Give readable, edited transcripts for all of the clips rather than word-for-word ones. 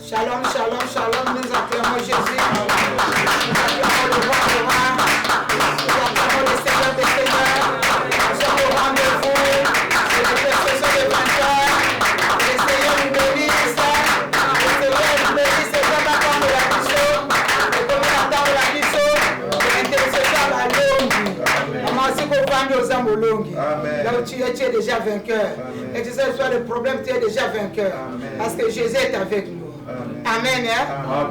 Shalom, shalom, shalom, nous acclamons Jésus. Nous acclamons le roi du roi. Nous acclamons le Seigneur des Seigneurs. Nous sommes au rendez-vous. C'est le Seigneur des vainqueurs. Le Seigneur nous bénisse. Le Seigneur nous bénisse. C'est comme attendre la mission. C'est comme attendre la mission. L'intercesseur la longue. Maman, si vous vendez aux âmes longues. Là où tu es déjà vainqueur. Et que ce soit le problème, tu es déjà vainqueur. Parce que Jésus est avec nous. Amen.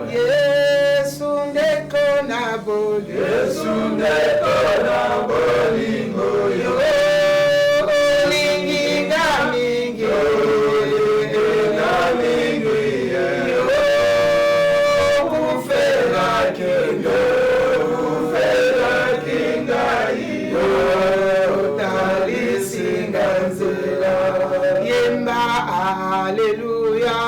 Yesu ndeko na bolingo. Yesu ndeko na bolingo. Olingi nga mingi. Nga mingi. Kufela kinga. Kufela kinga. Talisinga nzela. Yemba hallelujah.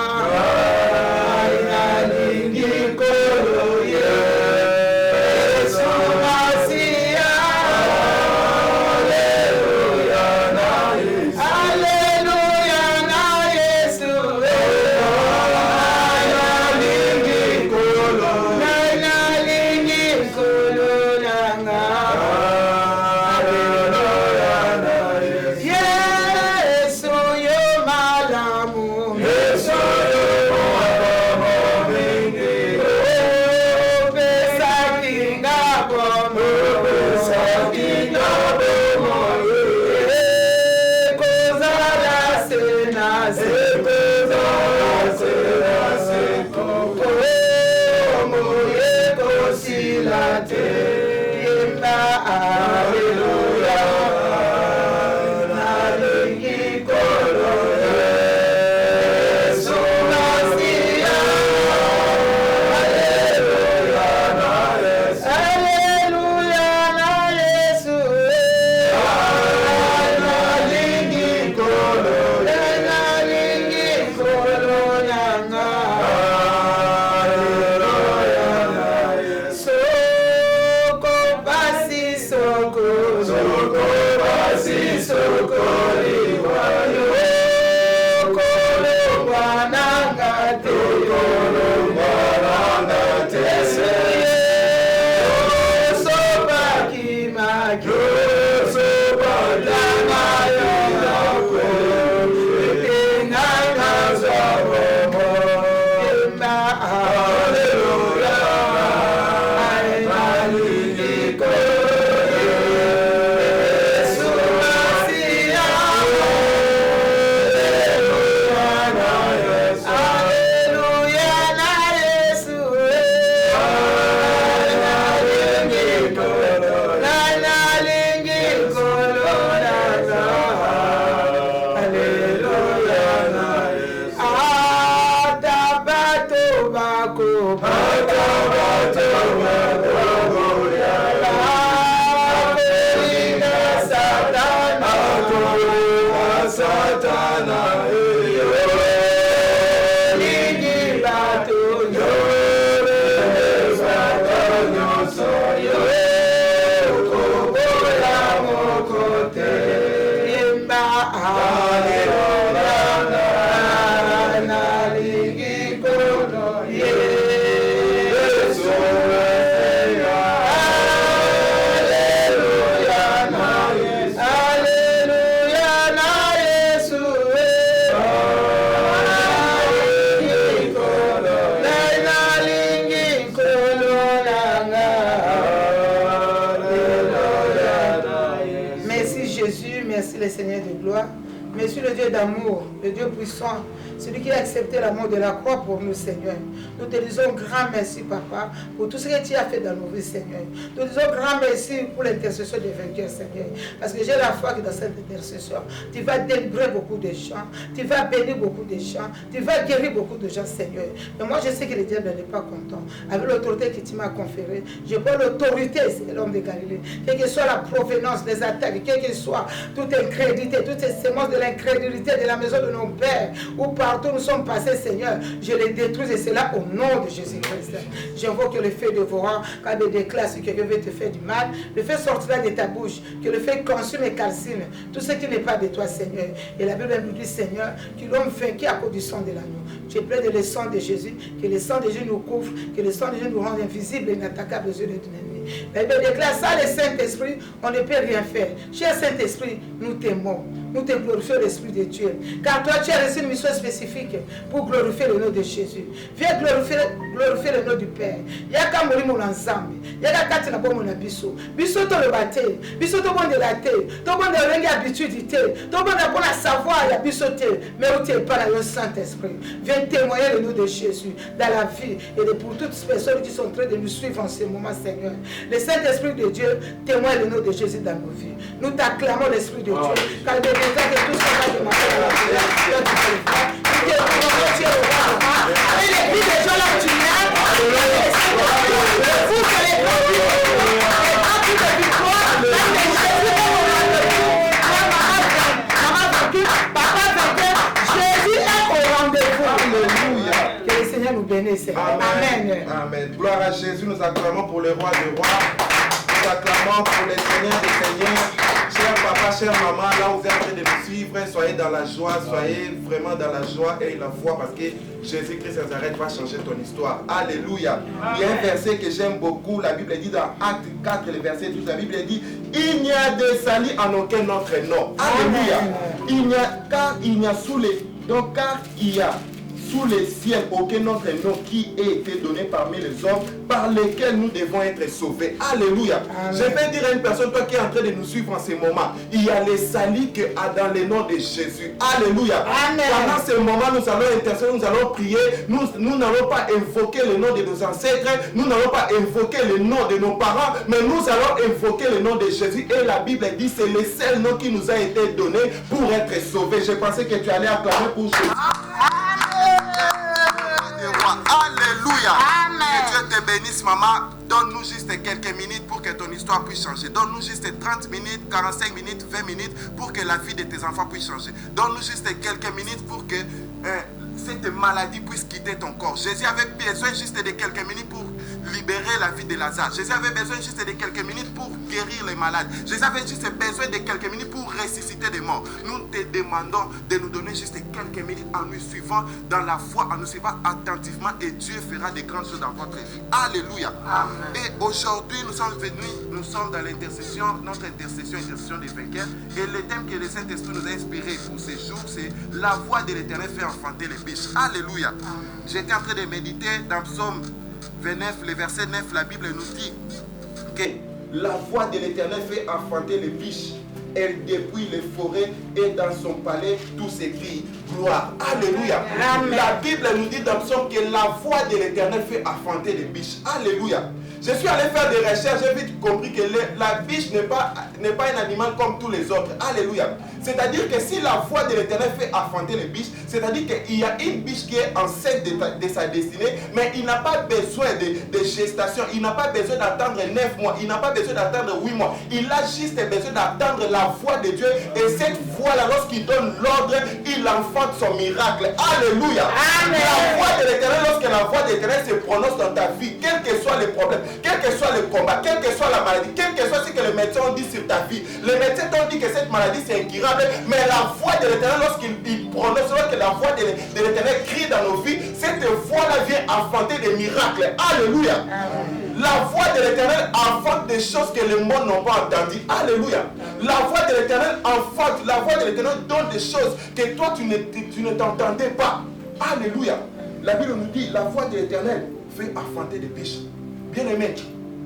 Merci le Dieu d'amour, le Dieu puissant, celui qui a accepté la mort de la croix pour nous, Seigneur. Nous te disons grand merci, Papa, pour tout ce que tu as fait dans nos vies, Seigneur. Nous te disons grand merci pour l'intercession des vainqueurs, Seigneur. Parce que j'ai la foi que dans cette intercession, tu vas délivrer beaucoup de gens, tu vas bénir beaucoup de gens, tu vas guérir beaucoup de gens, Seigneur. Mais moi, je sais que le diable n'est pas content. Avec l'autorité que tu m'as conférée, je prends l'autorité, c'est l'homme de Galilée. Quelle que soit la provenance des attaques, quelle que soit toute incrédulité, toutes ces sémences de l'incrédulité de la maison de nos pères, ou partout nous sommes passés, Seigneur, je les détruis et c'est là au nom de Jésus-Christ. J'invoque que le feu dévorant, quand il déclare si quelqu'un veut te faire du mal, le feu sortira de ta bouche, que le feu consume et calcine tout ce qui n'est pas de toi, Seigneur. Et la Bible nous dit, Seigneur, que l'homme vaincu à cause du sang de l'agneau. Tu es plein de le sang de Jésus, que le sang de Jésus nous couvre, que le sang de Jésus nous rende invisibles et inattaquables aux yeux de l'ennemi. La Bible déclare ça, le Saint-Esprit, on ne peut rien faire. Cher Saint-Esprit, nous t'aimons. Nous te glorifions l'Esprit de Dieu. Car toi, tu as reçu une mission spécifique pour glorifier le nom de Jésus. Viens glorifier le nom du Père. Il y a qu'à mourir mon ensemble. Il y a qu'à t'en avoir mon abisso. Bisso to le bâté. Bisso to bon de la terre. To bon de l'engue habitude. To bon de bon à savoir. Il y a bisso te. Mais où tu es pas dans le Saint-Esprit. Viens témoigner le nom de Jésus dans la vie et pour toutes ces personnes qui sont en train de nous suivre en ce moment, Seigneur. Le Saint-Esprit de Dieu témoigne le nom de Jésus dans nos vies. Nous t'acclamons l'Esprit de Dieu. Car il est besoin de tout ce qu'on va demander à la prière. Toi, tu peux le faire. Tu es le roi. Avec les vies des gens là où tu viens. Vous que les grands vies. Les grands vies de victoire. Même les Jésus est au rendez-vous. Maman vaincu. Papa vaincu. Jésus est au rendez-vous. Alléluia. Que le Seigneur nous bénisse. Amen. Amen. Gloire à Jésus. Nous acclamons pour le roi des rois. Nous acclamons pour les seigneurs des seigneurs. Cher papa, chère maman, là où vous êtes en train de nous suivre, soyez dans la joie, soyez vraiment dans la joie et la foi parce que Jésus-Christ Nazareth va changer ton histoire. Alléluia. Il y a un verset que j'aime beaucoup. La Bible dit dans Acte 4, le verset 12, la Bible dit il n'y a de salut en aucun autre nom. Alléluia. Car il y a sous les ciels aucun autre nom qui ait été donné parmi les hommes par lesquels nous devons être sauvés. Alléluia. Je vais dire à une personne, toi qui es en train de nous suivre en ce moment, il y a les saluts que dans le nom de Jésus. Alléluia. Amen. Pendant ce moment, nous allons intercéder, nous allons prier. Nous n'allons pas invoquer le nom de nos ancêtres, nous n'allons pas invoquer le nom de nos parents, mais nous allons invoquer le nom de Jésus. Et la Bible dit c'est le seul nom qui nous a été donné pour être sauvés. Je pensais que tu allais acclamer pour Jésus. Alléluia. Que Dieu te bénisse, maman. Donne-nous juste quelques minutes pour que ton histoire puisse changer. Donne-nous juste 30 minutes, 45 minutes, 20 minutes pour que la vie de tes enfants puisse changer. Donne-nous juste quelques minutes pour que cette maladie puisse quitter ton corps. Jésus avait besoin juste de quelques minutes pour libérer la vie de Lazare. Jésus avait besoin juste de quelques minutes pour guérir les malades. Jésus avait juste besoin de quelques minutes pour ressusciter des morts. Nous te demandons de nous donner juste quelques minutes en nous suivant dans la foi, en nous suivant attentivement et Dieu fera des grandes choses dans votre vie. Alléluia. Amen. Et aujourd'hui, nous sommes venus, nous sommes dans l'intercession, notre intercession des vainqueurs. Et le thème que le Saint-Esprit nous a inspiré pour ces jours, c'est la voix de l'Éternel fait enfanter les biches. Alléluia. J'étais en train de méditer dans Psaume 29, le verset 9, la Bible nous dit que la voix de l'Éternel fait enfanter les biches. Elle dépouille les forêts et dans son palais tout s'écrie gloire. Alléluia. Amen. La Bible nous dit dans Psaume que la voix de l'Éternel fait enfanter les biches. Alléluia. Je suis allé faire des recherches, j'ai vite compris que la biche n'est pas un animal comme tous les autres. Alléluia. C'est-à-dire que si la voix de l'Éternel fait enfanter les biches, c'est-à-dire qu'il y a une biche qui est enceinte de sa destinée, mais il n'a pas besoin de gestation, il n'a pas besoin d'attendre 9 mois, il n'a pas besoin d'attendre 8 mois. Il a juste besoin d'attendre la voix de Dieu et cette voix-là, lorsqu'il donne l'ordre, il enfante son miracle. Alléluia. Amen. La voix de l'Éternel, lorsque la voix de l'Éternel se prononce dans ta vie, quel que soit le problème, quel que soit le combat, quelle que soit la maladie, quel que soit ce que les médecins ont dit sur ta vie, les médecins t'ont dit que cette maladie c'est incurable, mais la voix de l'Éternel, lorsqu'il prononce, lorsque la voix de l'Éternel crie dans nos vies, cette voix-là vient enfanter des miracles. Alléluia. Amen. La voix de l'Éternel enfante des choses que le monde n'a pas entendues. Alléluia. La voix de l'Éternel enfante, la voix de l'Éternel donne des choses que toi tu ne t'entendais pas. Alléluia. La Bible nous dit, la voix de l'Éternel fait enfanter des biches. Bien aimé,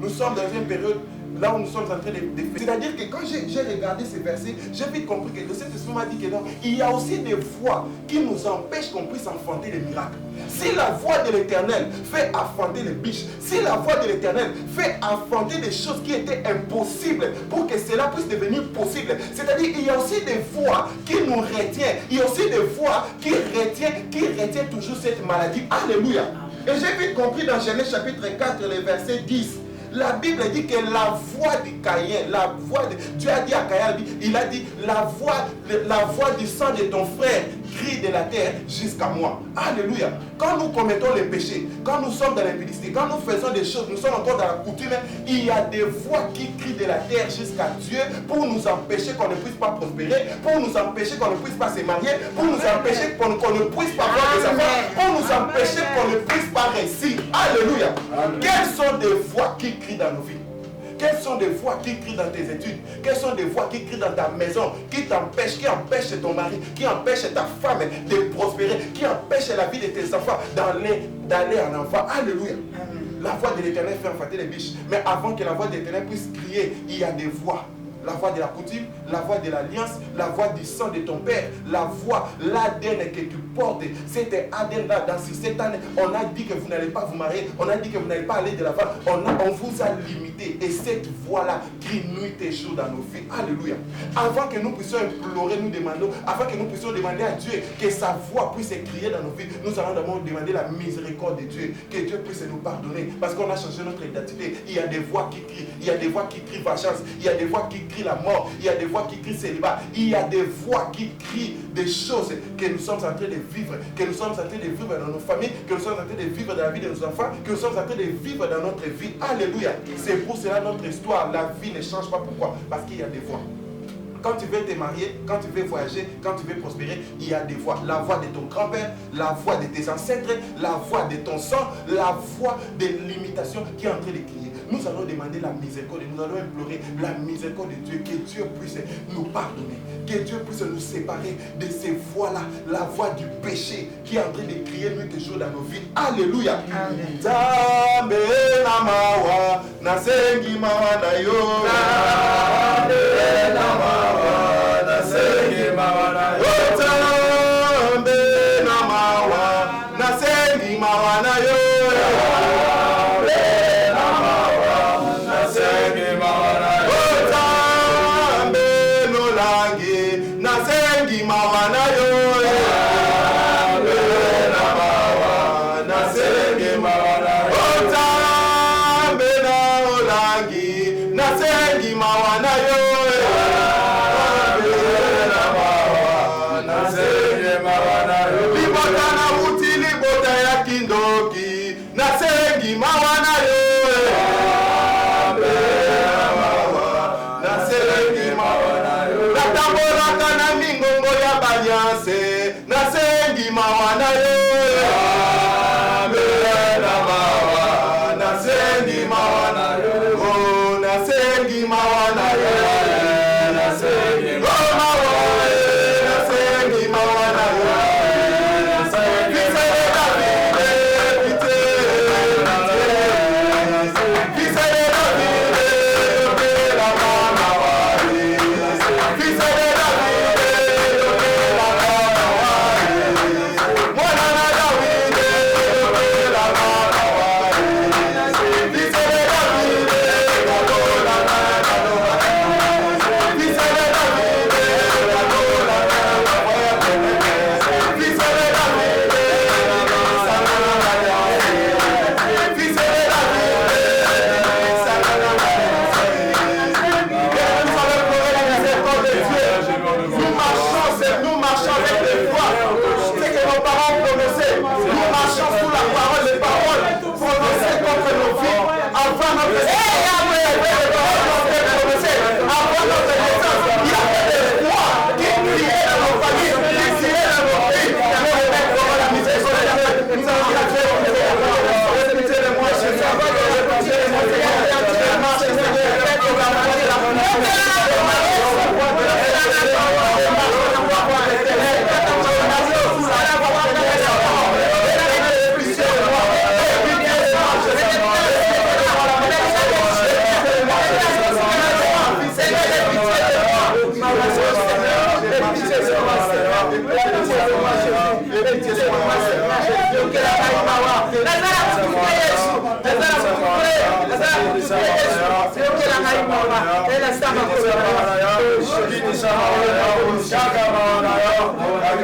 nous sommes dans une période là où nous sommes en train de faire. C'est-à-dire que quand j'ai regardé ces versets, j'ai vite compris que le Saint-Esprit m'a dit que non, il y a aussi des voix qui nous empêchent qu'on puisse enfanter les miracles. Si la voix de l'Éternel fait enfanter les biches, si la voix de l'Éternel fait enfanter des choses qui étaient impossibles pour que cela puisse devenir possible, c'est-à-dire il y a aussi des voix qui nous retiennent, il y a aussi des voix qui retiennent toujours cette maladie. Alléluia. Et j'ai vite compris dans Genèse chapitre 4, le verset 10. La Bible dit que la voix de Caïn, la voix de Dieu a dit à Caïn, il a dit la voix du sang de ton frère crie de la terre jusqu'à moi. Alléluia. Quand nous commettons les péchés, quand nous sommes dans l'impudicité, quand nous faisons des choses, nous sommes encore dans la coutume, il y a des voix qui crient de la terre jusqu'à Dieu pour nous empêcher qu'on ne puisse pas prospérer, pour nous empêcher qu'on ne puisse pas se marier, pour nous empêcher qu'on ne puisse pas avoir des enfants, pour nous empêcher qu'on ne puisse pas réussir. Alléluia. Quelles sont des voix qui crient dans nos vies? Quelles sont des voix qui crient dans tes études? Quelles sont des voix qui crient dans ta maison, qui empêchent ton mari, qui empêchent ta femme de prospérer, qui empêchent la vie de tes enfants d'aller en enfant? Alléluia. La voix de l'Éternel fait enfanter les biches. Mais avant que la voix de l'Éternel puisse crier, il y a des voix. La voix de la coutume, la voix de l'alliance, la voix du sang de ton père, la voix, l'ADN que tu portes. Cet ADN-là, dans cette année, on a dit que vous n'allez pas vous marier, on a dit que vous n'allez pas aller de l'avant, on vous a limité. Et cette voix-là crie nuit et jour dans nos vies. Alléluia. Avant que nous puissions implorer, nous demandons, avant que nous puissions demander à Dieu que sa voix puisse crier dans nos vies, nous allons d'abord demander la miséricorde de Dieu, que Dieu puisse nous pardonner, parce qu'on a changé notre identité. Il y a des voix qui crient, il y a des voix qui crient vengeance, il y a des voix qui crient la mort, il y a des voix qui crient célibat, il y a des voix qui crient des choses que nous sommes en train de vivre, que nous sommes en train de vivre dans nos familles, que nous sommes en train de vivre dans la vie de nos enfants, que nous sommes en train de vivre dans notre vie. Alléluia. C'est pour cela notre histoire, la vie ne change pas. Pourquoi? Parce qu'il y a des voix. Quand tu veux te marier, quand tu veux voyager, quand tu veux prospérer, il y a des voix. La voix de ton grand-père, la voix de tes ancêtres, la voix de ton sang, la voix de l'imitation qui est en train de crier. Nous allons demander la miséricorde, nous allons implorer la miséricorde de Dieu, que Dieu puisse nous pardonner, que Dieu puisse nous séparer de ces voix-là, la voix du péché qui est en train de crier nuit et jour dans nos vies. Alléluia. Amen. Amen.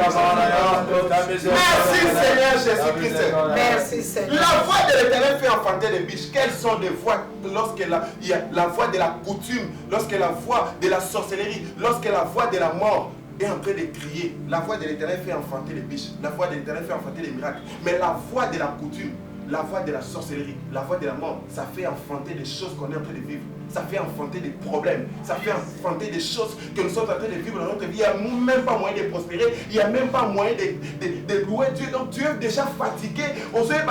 Merci Seigneur Jésus-Christ. Merci Seigneur. La voix de l'Éternel fait enfanter les biches. Quelles sont les voix lorsqu'il y a la voix de la coutume, lorsque la voix de la sorcellerie, lorsque la voix de la mort est en train de crier? La voix de l'Éternel fait enfanter les biches. La voix de l'Éternel fait enfanter les miracles. Mais la voix de la coutume, la voix de la sorcellerie, la voix de la mort, ça fait enfanter des choses qu'on est en train de vivre. Ça fait enfanter des problèmes. Ça fait enfanter des choses que nous sommes en train de vivre dans notre vie. Il n'y a même pas moyen de prospérer. Il n'y a même pas moyen de louer Dieu. Donc Dieu est déjà fatigué. Alléluia.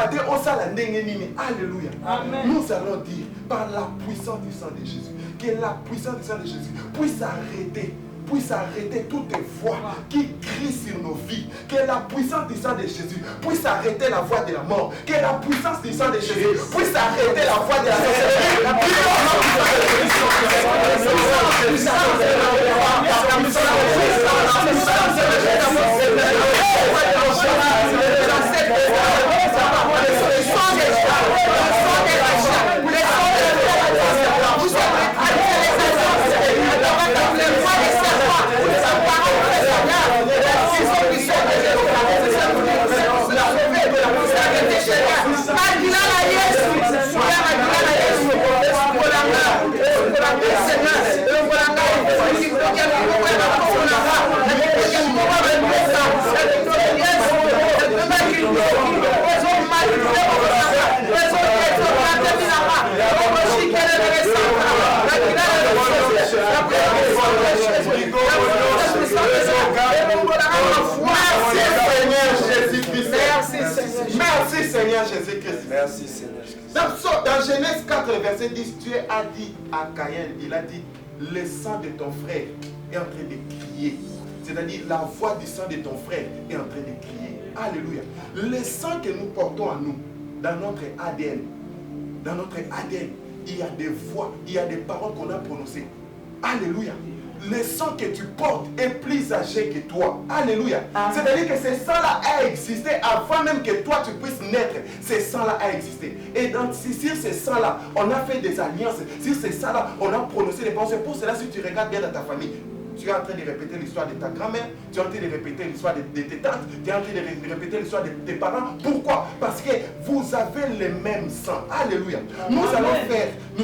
Amen. Nous allons dire, par la puissance du sang de Jésus, que la puissance du sang de Jésus puisse arrêter toutes les voix qui crient sur nos vies. Que la puissance du sang de Jésus puisse arrêter la voix de la mort. Que la puissance du sang de Jésus puisse arrêter la voix de la Merci Seigneur Jésus-Christ. Merci Seigneur. Dans Genèse 4, verset 10, Dieu a dit à Caïn, il a dit, le sang de ton frère est en train de crier. C'est-à-dire la voix du sang de ton frère est en train de crier. Alléluia. Le sang que nous portons en nous, dans notre ADN, il y a des voix, il y a des paroles qu'on a prononcées. Alléluia. Le sang que tu portes est plus âgé que toi. Alléluia. C'est-à-dire que ce sang-là a existé avant même que toi tu puisses naître. Ce sang-là a existé. Et donc, sur ce sang-là, on a fait des alliances. Sur ce sang-là, on a prononcé des paroles. C'est pour cela, si tu regardes bien dans ta famille, tu es en train de répéter l'histoire de ta grand-mère, tu es en train de répéter l'histoire de tes tantes, tu es en train de répéter l'histoire de tes parents. Pourquoi? Parce que vous avez le même sang. Alléluia. Nous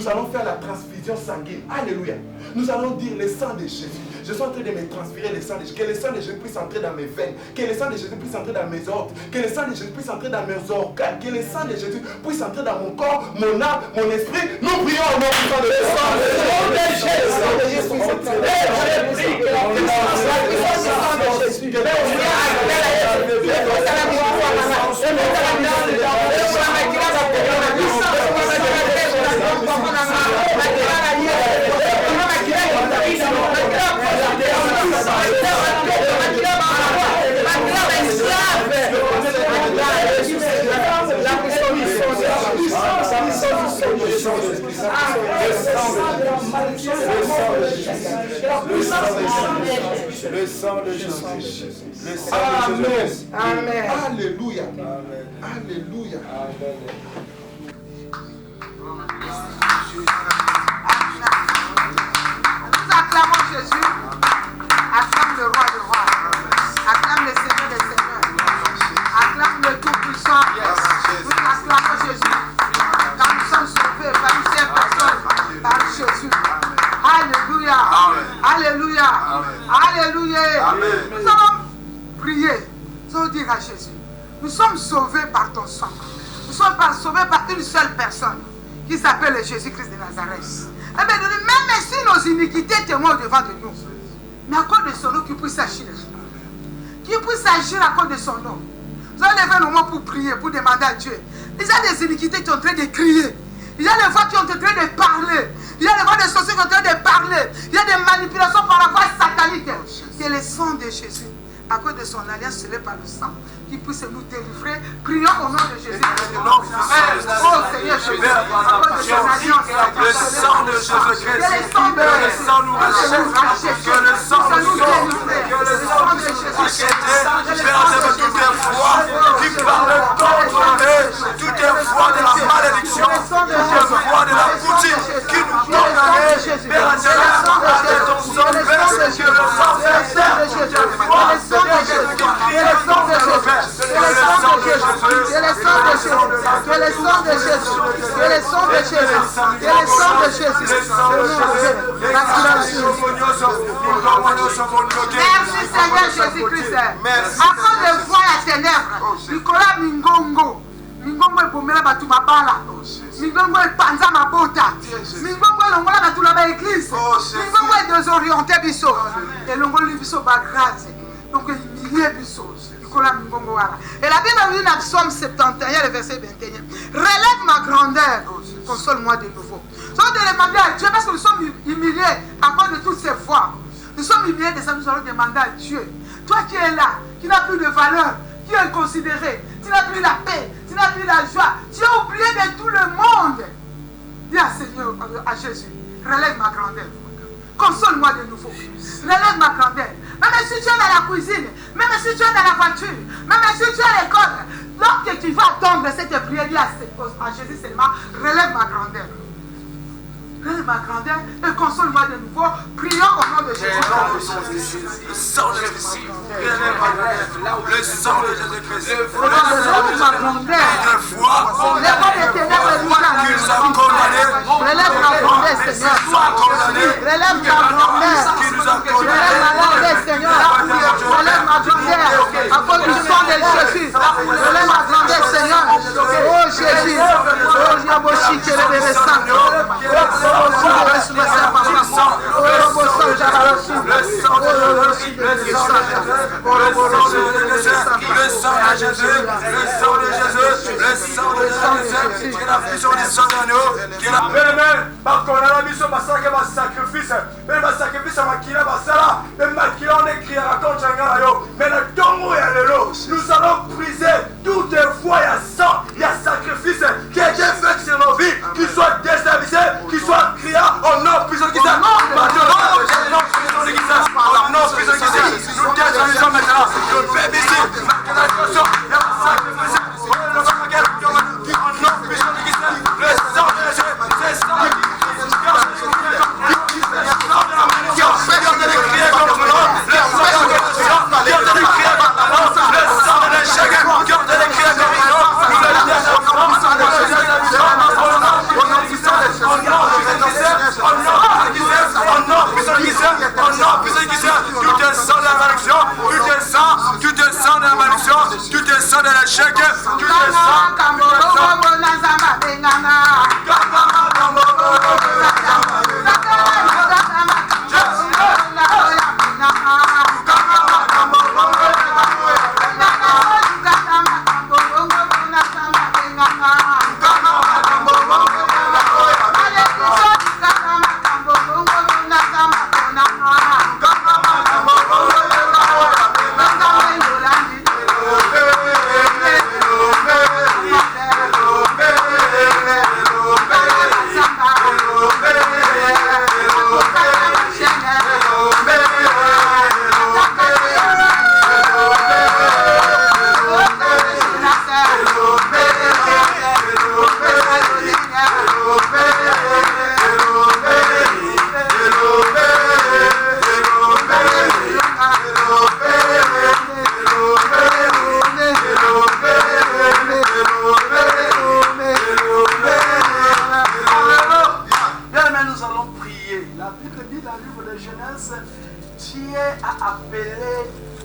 allons faire la transfusion sanguine. Alléluia. Nous allons dire le sang de Jésus. Je suis en train de me transférer le sang de Jésus. Que le sang de Jésus puisse entrer dans mes veines. Que le sang de Jésus puisse entrer dans mes ordres. Que le sang de Jésus puisse entrer dans mes organes. Que le sang de Jésus puisse entrer dans mon corps, mon âme, mon esprit. Nous prions au nom puissant de Jésus. Le sang de Jésus. Amen. Alléluia. Alléluia. Nous acclamons Jésus. Acclame le roi des rois. Acclame le Seigneur des seigneurs. Acclame le Tout-Puissant. Nous acclamons Jésus. Quand nous sommes sauvés par une seule personne, par Jésus. Alléluia. Alléluia. Alléluia. Nous allons prier. Nous allons dire à Jésus, nous sommes sauvés par ton sang. Nous sommes sauvés par une seule personne qui s'appelle Jésus-Christ de Nazareth. Eh bien, même si nos iniquités témoignent devant de nous, mais à cause de son nom, qu'il puisse agir. Qu'il puisse agir à cause de son nom. Nous allons lever nos mains pour prier, pour demander à Dieu. Il y a des iniquités qui sont en train de crier. Il y a des voix qui sont en train de parler. Il y a des voix de sorciers qui sont en train de parler. Il y a des manipulations par la voix satanique. C'est le sang de Jésus. À cause de son alliance scellée par le sang, qui puisse nous délivrer. Prions au nom de Jésus. Oh Seigneur Jésus, à cause de son alliance, le sang de Jésus-Christ, que le sang nous rachète, que le sang nous sauve, que le sang nous rachète, libère de toutes les voix qui parlent contre toutes les voix de la malédiction, toutes les voix de la coutume qui nous condamnent, Père de ton sang, Père, que le sang de Jésus, Que le sang de Jésus. Que le sang de Jésus. Que le sang de Jésus. Merci Seigneur Jésus-Christ. Avant de voir la ténèbre, Nicolas Mingongo. Mingongo est pour mettre ma bala. Mingongo est panza ma bota. Mingongo est l'ongola dans toute la église. Mingongo est désorienté biso. Et l'ongola biso va grâce. Donc il y a biso. Nicolas Mingongo voilà. Et la Bible dit dans Psaume 71, le verset 21. Relève ma grandeur. Console-moi de nouveau. Nous allons demander à Dieu parce que nous sommes humiliés à cause de toutes ces voix. Nous sommes humiliés de ça, nous allons demander à Dieu. Toi qui es là, qui n'as plus de valeur, qui est inconsidéré, tu n'as plus la paix, tu n'as plus la joie, tu as oublié de tout le monde. Dis à Seigneur, à Jésus, relève ma grandeur. Console-moi de nouveau. Relève ma grandeur. Même si tu es dans la cuisine, même si tu es dans la voiture, même si tu es à l'école, lorsque tu vas attendre cette prière, dis à Jésus seulement, relève ma grandeur. Relève ma grandeur et console-moi de nouveau. Prions au nom de Jésus. Le sang de Jésus. Le sang de Jésus-Christ. Relève ma grandeur. Les voix des ténèbres nous relève ma grandeur, Seigneur. Relève ma grandeur. Relève ma grandeur, Seigneur. Relève ma grandeur. À cause du sang de Jésus. Relève ma grandeur, Seigneur. Oh Jésus. Oh Yaboshi, qui est le sang. Nous allons briser toutes les voies à sang, il y a sacrifice qui a été fait sur nos vies, qui soit déstabilisé, qui soit criant au nom puissant de Christ. Au nom puissant de Christ, nous déstabilisons maintenant le peuple ici.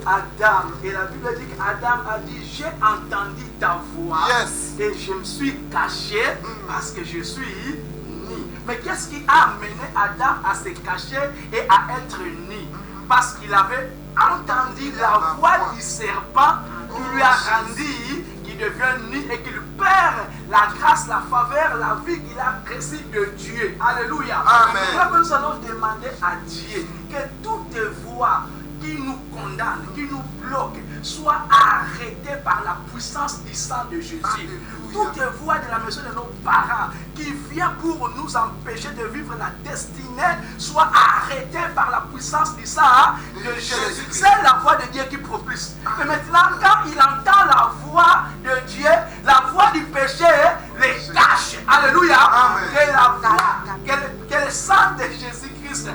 Adam. Et la Bible dit qu'Adam a dit, j'ai entendu ta voix et je me suis caché parce que je suis nu. Mais qu'est-ce qui a amené Adam à se cacher et à être nu? Parce qu'il avait entendu la voix du serpent qui lui a rendu, qui devient nu et qu'il perd la grâce, la faveur, la vie qu'il a reçue de Dieu. Alléluia. Amen. Donc nous allons demander à Dieu que toutes voix qui nous condamnent, qui nous bloquent, soient arrêtées par la puissance du sang de Jésus. Toutes voix de la maison de nos parents qui vient pour nous empêcher de vivre la destinée soient arrêtées par la puissance du sang de Jésus. C'est la voix de Dieu qui propulse. Mais maintenant, quand il entend la voix de Dieu, la voix du péché les cache. Alléluia. Que la voix, que le sang de Jésus-Christ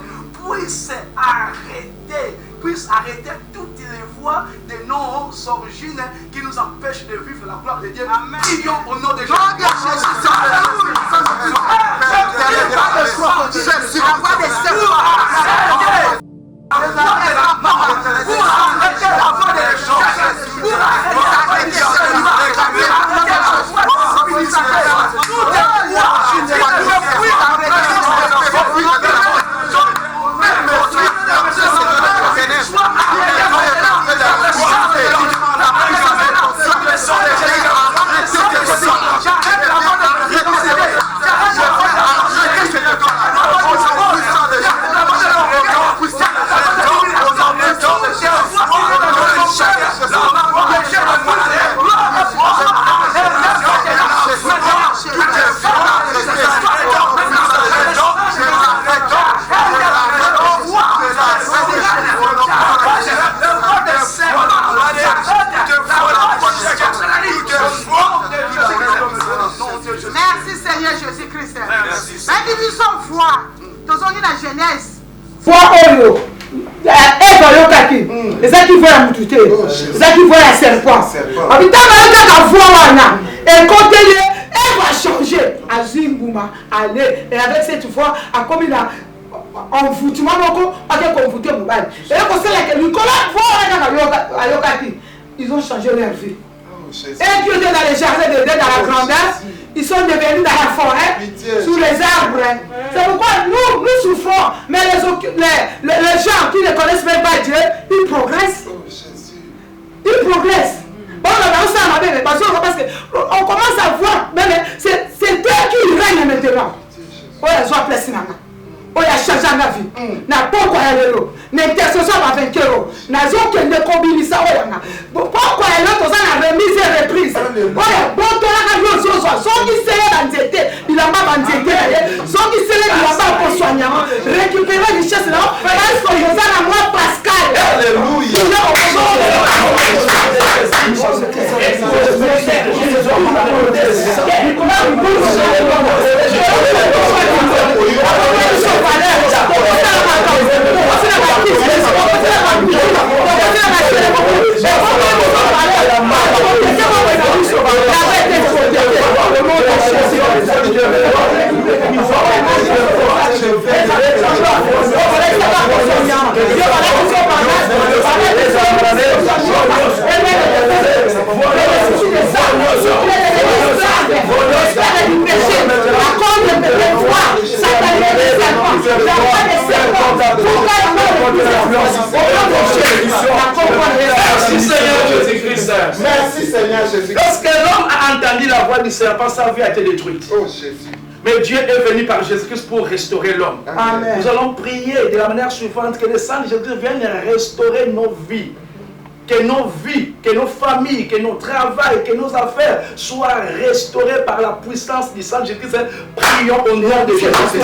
puisse arrêter toutes les voies de nos origines qui nous empêchent de vivre la gloire de Dieu. Prions au nom de Jésus. Merci Seigneur Jésus-Christ. Même ils sont foi. Tous on la jeunesse. Foi oyo. Yokaki. Les gens qui voient la moutouté. Les gens qui voient la serpent. Habita la voix wana. Et quand elle va changer. Azimbouma. Allez. Et avec cette foi, à comme il a envoûtement, pas que convoûté mon bail. Et là, c'est là que Nicolas voit à Yokaki. Ils ont changé leur vie. Et Dieu était dans les jardins de Dieu, dans la grandeur. Ils sont devenus dans la forêt, sous les arbres. C'est pourquoi nous souffrons. Mais les gens qui ne connaissent même pas Dieu, ils progressent. Ils progressent. Bon, parce qu'on commence à voir, c'est Dieu qui règne maintenant. Oh, ils ont placé maman. Oh, il a changé ma vie. Na pourquoi elle est là? L'intercession va vaincre. Na zone ne combine ça. Pourquoi elle est là? Dans la remise et reprise. Oh, bon, toi, la chose, son qui s'est dans l'été, il a pas dans l'été. Son qui s'est il a pas pour soigner. Récupérer les richesses là. Parce que nous avons moi Pascal. Alléluia. Merci Seigneur Jésus-Christ. Merci Seigneur Jésus. Lorsque l'homme a entendu la voix du serpent, sa vie a été détruite. Oh Jésus. Mais Dieu est venu par Jésus-Christ pour restaurer l'homme. Nous allons prier de la manière suivante, que le sang de Jésus vienne restaurer nos vies. Que nos vies, que nos familles, que nos travails, que nos affaires soient restaurés par la puissance du sang de Jésus-Christ. Prions au nom de Jésus-Christ.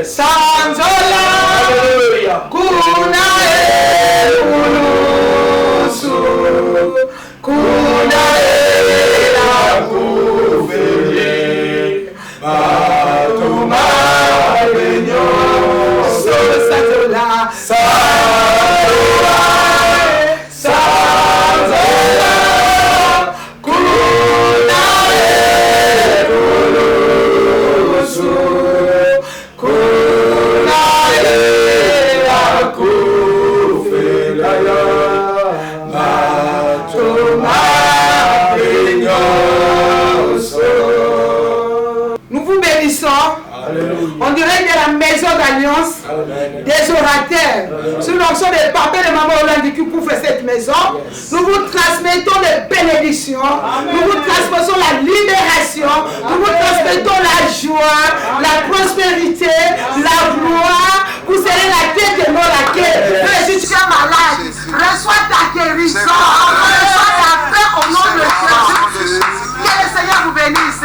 Sanzola, kuna ulusu, kuna la kufeli, batuma benyo, Sanzola, Sanzola, Sanzola, kuna ulusu. Nous vous bénissons. On dirait que la maison d'alliance des orateurs, sous l'onction des papas et des mamans Hollande qui couvrent cette maison, nous vous transmettons des bénédictions, nous vous transmettons la libération, nous vous transmettons la joie, la prospérité, la gloire. Vous serez la tête et non la quête. Si tu es malade, reçois ta guérison, reçois ta paix au nom de Jésus. Que le Seigneur vous bénisse.